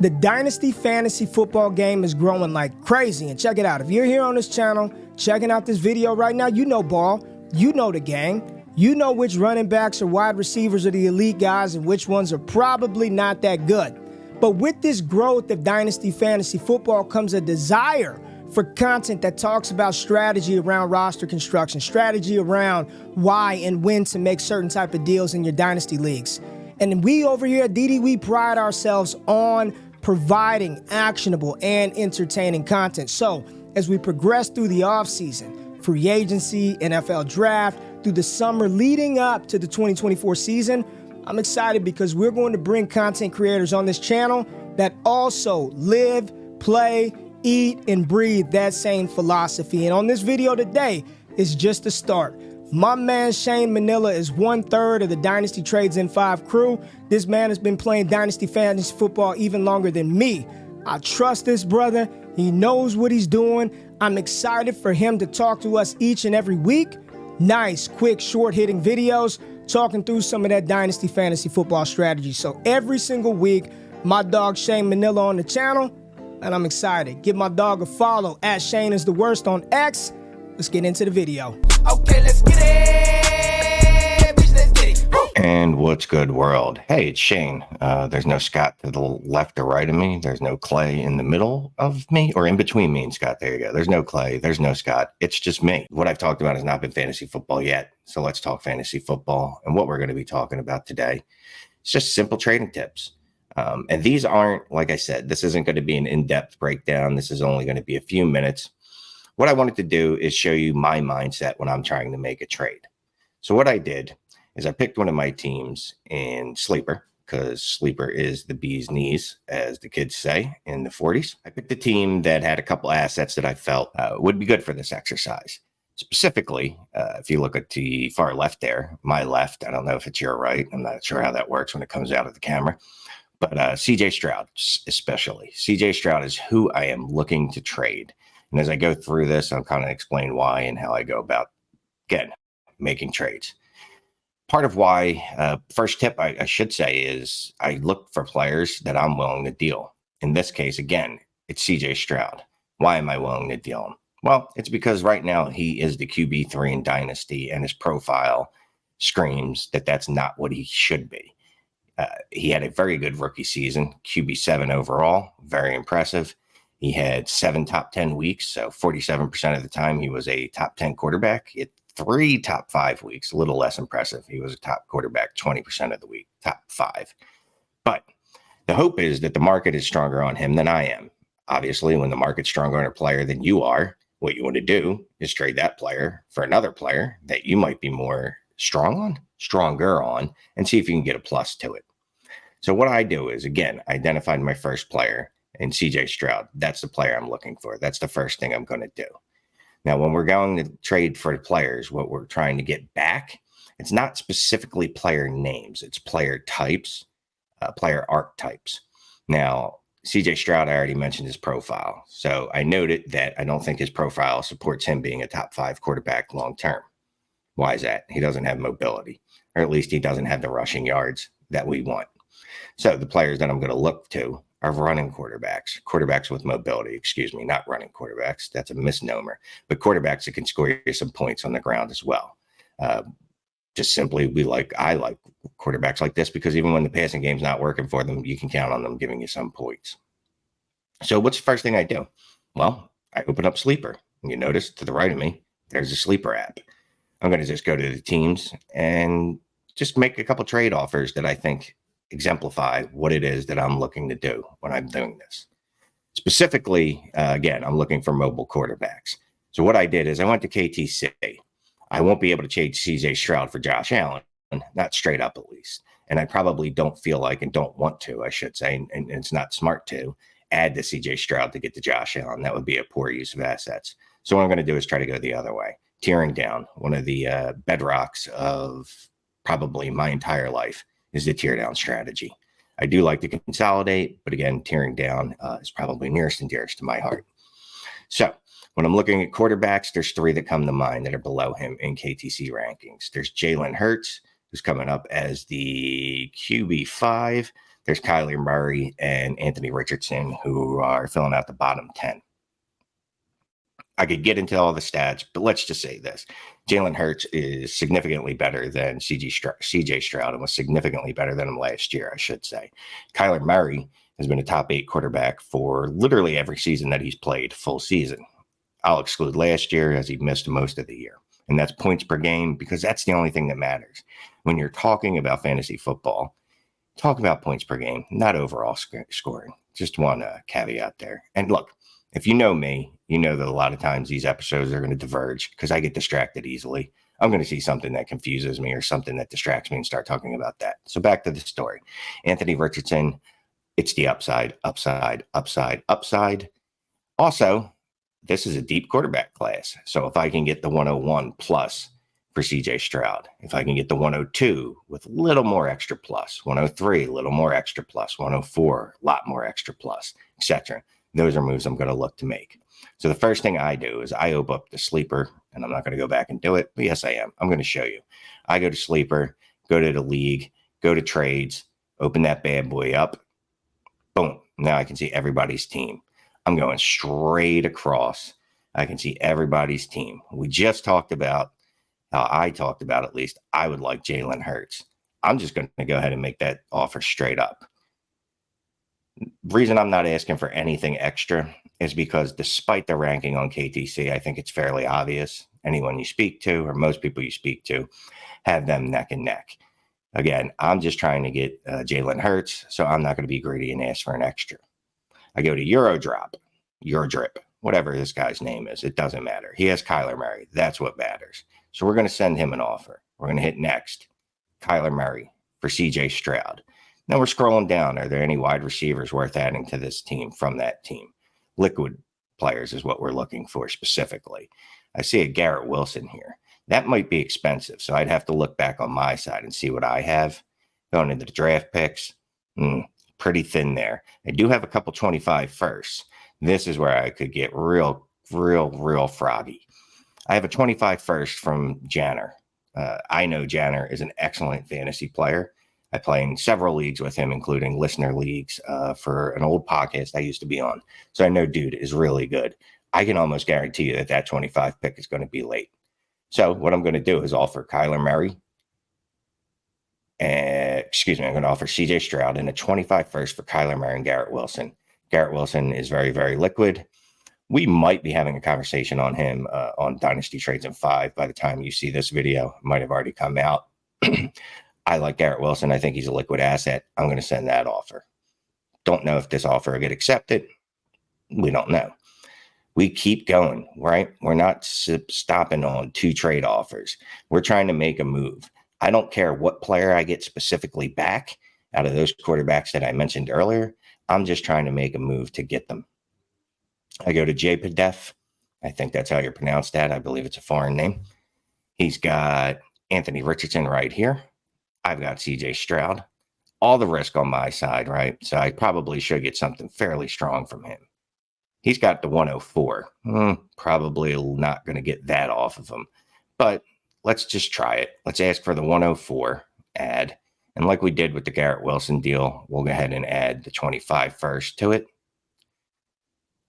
The Dynasty fantasy football game is growing like crazy, and check it out. If you're here on this channel, checking out this video right now, you know ball, you know the game, you know which running backs or wide receivers are the elite guys and which ones are probably not that good. But with this growth of Dynasty fantasy football comes a desire for content that talks about strategy around roster construction, strategy around why and when to make certain type of deals in your Dynasty leagues. And we over here at DD, we pride ourselves on providing actionable and entertaining content. So as we progress through the offseason, free agency, NFL draft, through the summer leading up to the 2024 season, I'm excited because we're going to bring content creators on this channel that also live, play, eat, and breathe that same philosophy. And on this video today is just the start. My man Shane Manila is 1/3 of the Dynasty Trades in 5 crew. This man has been playing Dynasty fantasy football even longer than me. I trust this brother. He knows what he's doing. I'm excited for him to talk to us each and every week. Nice, quick, short-hitting videos talking through some of that Dynasty fantasy football strategy. So every single week, my dog Shane Manila on the channel, and I'm excited. Give my dog a follow at Shane is the worst on X. Let's get into the video. Okay, let's get it. Bitch, let's get it. Woo. And what's good, world? Hey, it's Shane. There's no Scott to the left or right of me. There's no Clay in the middle of me, or in between me and Scott. There you go. There's no Clay. There's no Scott. It's just me. What I've talked about has not been fantasy football yet. So let's talk fantasy football. And what we're going to be talking about today is just simple trading tips. And these aren't, like I said, this isn't going to be an in-depth breakdown. This is only going to be a few minutes. What I wanted to do is show you my mindset when I'm trying to make a trade. So what I did is I picked one of my teams in Sleeper, because Sleeper is the bee's knees, as the kids say in the 40s. I picked a team that had a couple assets that I felt would be good for this exercise. Specifically, if you look at the far left there, my left, I don't know if it's your right. I'm not sure how that works when it comes out of the camera. But CJ Stroud, especially. CJ Stroud is who I am looking to trade. And as I go through this, I'll kind of explain why and how I go about, again, making trades. Part of why, first tip I should say is I look for players that I'm willing to deal. In this case, again, it's CJ Stroud. Why am I willing to deal him? Well, it's because right now he is the QB3 in Dynasty, and his profile screams that that's not what he should be. He had a very good rookie season, QB7 overall, very impressive. He had 7 top 10 weeks, so 47% of the time he was a top 10 quarterback. He had 3 top 5 weeks, a little less impressive. He was a top quarterback 20% of the week, top 5. But the hope is that the market is stronger on him than I am. Obviously, when the market's stronger on a player than you are, what you want to do is trade that player for another player that you might be more stronger on, and see if you can get a plus to it. So what I do is, again, I identified my first player in CJ Stroud. That's the player I'm looking for. That's the first thing I'm going to do. Now, when we're going to trade for the players, what we're trying to get back, it's not specifically player names. It's player types, player archetypes. Now, CJ Stroud, I already mentioned his profile. So I noted that I don't think his profile supports him being a top 5 quarterback long term. Why is that? He doesn't have mobility, or at least he doesn't have the rushing yards that we want. So the players that I'm going to look to are running quarterbacks with mobility, not running quarterbacks. That's a misnomer, but quarterbacks that can score you some points on the ground as well. Just simply, I like quarterbacks like this because even when the passing game's not working for them, you can count on them giving you some points. So what's the first thing I do? Well, I open up Sleeper. You notice to the right of me, there's a Sleeper app. I'm going to just go to the teams and just make a couple trade offers that I think exemplify what it is that I'm looking to do when I'm doing this. Specifically, again, I'm looking for mobile quarterbacks. So what I did is I went to KTC. I won't be able to trade CJ Stroud for Josh Allen, not straight up at least. And I probably don't feel like and don't want to, I should say, and it's not smart to add the CJ Stroud to get to Josh Allen. That would be a poor use of assets. So what I'm going to do is try to go the other way. Tearing down, one of the bedrocks of probably my entire life is the tear down strategy. I do like to consolidate, but again, tearing down is probably nearest and dearest to my heart. So when I'm looking at quarterbacks, there's 3 that come to mind that are below him in KTC rankings. There's Jalen Hurts, who's coming up as the QB5. There's Kyler Murray and Anthony Richardson, who are filling out the bottom 10. I could get into all the stats, but let's just say this. Jalen Hurts is significantly better than CJ Stroud and was significantly better than him last year, I should say. Kyler Murray has been a top 8 quarterback for literally every season that he's played, full season. I'll exclude last year as he missed most of the year. And that's points per game, because that's the only thing that matters. When you're talking about fantasy football, talk about points per game, not overall scoring. Just one caveat there. And look, if you know me, you know that a lot of times these episodes are going to diverge because I get distracted easily. I'm going to see something that confuses me or something that distracts me and start talking about that. So back to the story. Anthony Richardson, it's the upside, upside, upside, upside. Also, this is a deep quarterback class. So if I can get the 101 plus for CJ Stroud, if I can get the 102 with a little more extra plus, 103, a little more extra plus, 104, a lot more extra plus, etc. Those are moves I'm going to look to make. So the first thing I do is I open up the sleeper, and I'm not going to go back and do it, but yes, I am. I'm going to show you. I go to sleeper, go to the league, go to trades, open that bad boy up. Boom. Now I can see everybody's team. I'm going straight across. I can see everybody's team. We just talked about how I talked about, at least, I would like Jalen Hurts. I'm just going to go ahead and make that offer straight up. Reason I'm not asking for anything extra is because despite the ranking on KTC, I think it's fairly obvious. Anyone you speak to, or most people you speak to, have them neck and neck. Again, I'm just trying to get Jalen Hurts, so I'm not going to be greedy and ask for an extra. I go to Eurodrip, whatever this guy's name is. It doesn't matter. He has Kyler Murray. That's what matters. So we're going to send him an offer. We're going to hit next. Kyler Murray for CJ Stroud. Now we're scrolling down. Are there any wide receivers worth adding to this team from that team? Liquid players is what we're looking for specifically. I see a Garrett Wilson here. That might be expensive, so I'd have to look back on my side and see what I have. Going into the draft picks, pretty thin there. I do have a couple 25 firsts. This is where I could get real froggy. I have a 25 first from Janner. I know Janner is an excellent fantasy player. I play in several leagues with him, including listener leagues for an old podcast I used to be on. So I know dude is really good. I can almost guarantee you that 25 pick is going to be late. So what I'm going to do is offer Kyler Murray. I'm going to offer CJ Stroud and a 25 first for Kyler Murray and Garrett Wilson. Garrett Wilson is very, very liquid. We might be having a conversation on him on Dynasty Trades in 5 by the time you see this video. It might have already come out. I like Garrett Wilson. I think he's a liquid asset. I'm going to send that offer. Don't know if this offer will get accepted. We don't know. We keep going, right? We're not stopping on 2 trade offers. We're trying to make a move. I don't care what player I get specifically back out of those quarterbacks that I mentioned earlier. I'm just trying to make a move to get them. I go to JPDF. I think that's how you pronounce that. I believe it's a foreign name. He's got Anthony Richardson right here. I've got CJ Stroud. All the risk on my side, right? So I probably should get something fairly strong from him. He's got the 104. Probably not going to get that off of him. But let's just try it. Let's ask for the 104 add. And like we did with the Garrett Wilson deal, we'll go ahead and add the 25 first to it.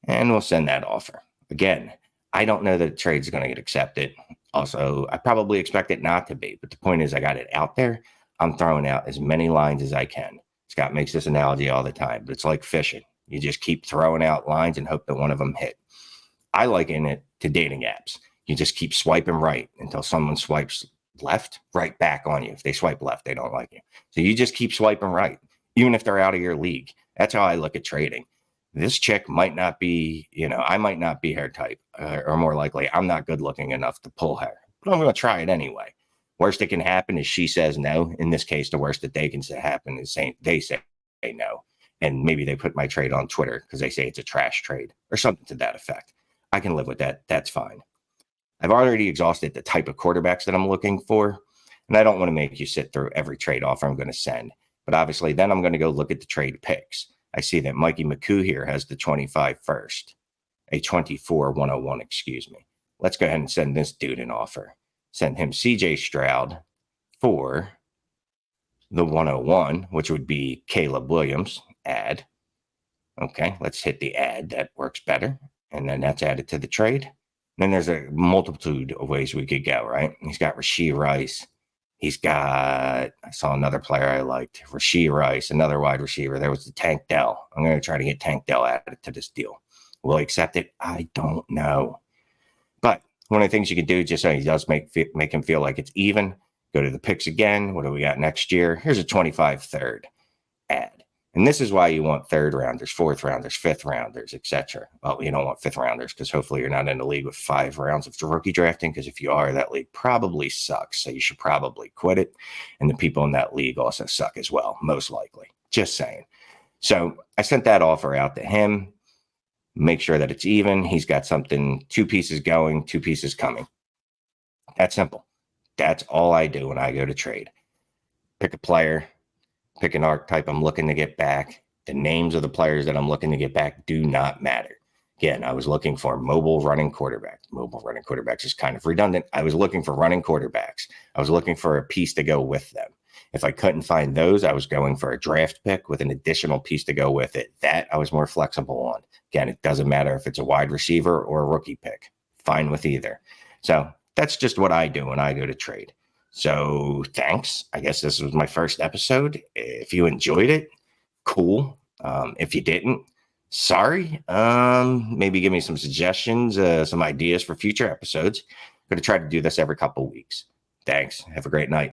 And we'll send that offer. Again, I don't know that the trade's going to get accepted. Also, I probably expect it not to be. But the point is, I got it out there. I'm throwing out as many lines as I can. Scott makes this analogy all the time, but it's like fishing. You just keep throwing out lines and hope that one of them hit. I liken it to dating apps. You just keep swiping right until someone swipes left, right back on you. If they swipe left, they don't like you. So you just keep swiping right, even if they're out of your league. That's how I look at trading. This chick might not be, I might not be her type, or more likely, I'm not good looking enough to pull her, but I'm going to try it anyway. Worst that can happen is she says no. In this case, the worst that they can happen is they say no. And maybe they put my trade on Twitter because they say it's a trash trade or something to that effect. I can live with that. That's fine. I've already exhausted the type of quarterbacks that I'm looking for. And I don't want to make you sit through every trade offer I'm going to send. But obviously, then I'm going to go look at the trade picks. I see that Mikey McCoo here has the 25 first, a 24 101, excuse me. Let's go ahead and send this dude an offer. Send him CJ Stroud for the 101, which would be Caleb Williams, add. Okay, let's hit the add. That works better. And then that's added to the trade. Then there's a multitude of ways we could go, right? He's got Rashee Rice. He's got, I saw another player I liked, Rashee Rice, another wide receiver. There was the Tank Dell. I'm going to try to get Tank Dell added to this deal. Will he accept it? I don't know. But one of the things you can do, just so he does make him feel like it's even, go to the picks again. What do we got next year? Here's a 25 third add. And this is why you want third rounders, fourth rounders, fifth rounders, etc. Well, you don't want fifth rounders because hopefully you're not in a league with 5 rounds of rookie drafting, because if you are, that league probably sucks. So you should probably quit it. And the people in that league also suck as well, most likely. Just saying. So I sent that offer out to him. Make sure that it's even. He's got something, 2 pieces going, 2 pieces coming. That's simple. That's all I do when I go to trade. Pick a player. Pick an archetype I'm looking to get back. The names of the players that I'm looking to get back do not matter. Again, I was looking for mobile running quarterbacks. Mobile running quarterbacks is kind of redundant. I was looking for running quarterbacks. I was looking for a piece to go with them. If I couldn't find those, I was going for a draft pick with an additional piece to go with it. That I was more flexible on. Again, it doesn't matter if it's a wide receiver or a rookie pick. Fine with either. So that's just what I do when I go to trade. So thanks. I guess this was my first episode. If you enjoyed it, cool. If you didn't, sorry. Maybe give me some suggestions, some ideas for future episodes. I'm going to try to do this every couple of weeks. Thanks. Have a great night.